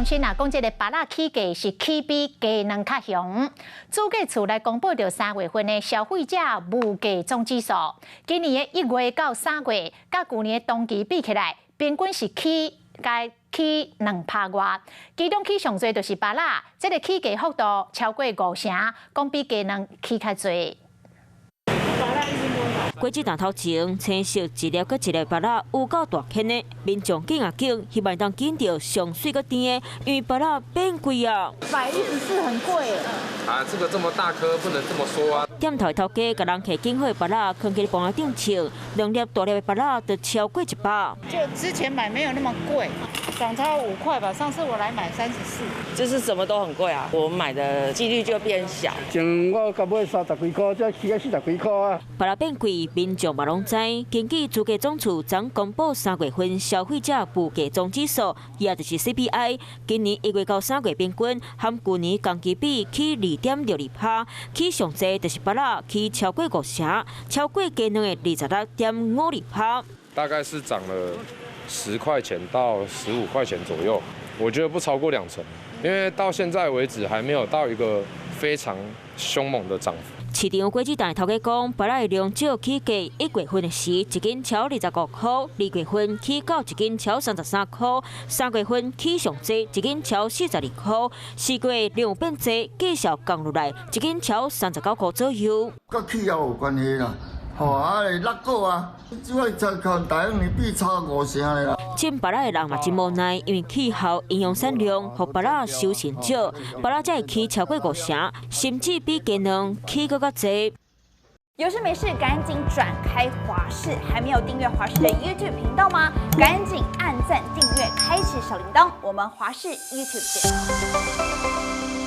乡亲啊，讲这个芭乐起价是起比鸡卵较凶。主计处来公布着3月份的消费者物价总指数，今年的1月到3月，甲去年的同期比起来，平均是起2%外。其中起上侪就是芭乐，这个起价幅度超过5成，讲比鸡卵起较侪。 过节档头前，青色一粒搁一粒芭乐有够大坑的，民众紧啊紧，希望当捡到上水搁甜的，因为芭乐变贵啊。114很贵。啊，这个这么大颗，不能这么说啊。店头的头家甲人客拣好的芭乐，放起磅仔顶称，2粒大粒的芭乐都超过100。就之前买没有那么贵，涨超5块吧。上次我来买34。就是什么都很贵啊，我买的几率就变小。前我甲买30几块，这起个40几块啊。芭乐变贵，民众嘛拢知。根据主计总处昨公布3月份消费者物价总指数，也就是 CPI， 今年1月到3月平均，和去年同期比起2.62%，起上济就是芭乐起超过5成，超过鸡卵的26.52%。大概是涨了10块钱到15块钱左右，我觉得不超过2成，因为到现在为止还没有到一个非常凶猛的涨幅。 市场果子店头家讲，芭乐的量少起价，1月份的时一斤超25块，2月份起到1斤超33块，3月份起上济1斤超42块，4月量变济，继续降落来1斤超39块左右。跟气候有关系啦，落果啊，即摆才靠大两年比差5成的啦。种芭乐的人嘛真无奈，因为气候、营养产量和芭乐收成少，芭乐才会起超过5成，甚至比鸡卵起搁较济。有事没事赶紧转开华视，还没有订阅华视的 YouTube 频道吗？赶紧按赞、订阅、开启小铃铛，我们华视 YouTube 见。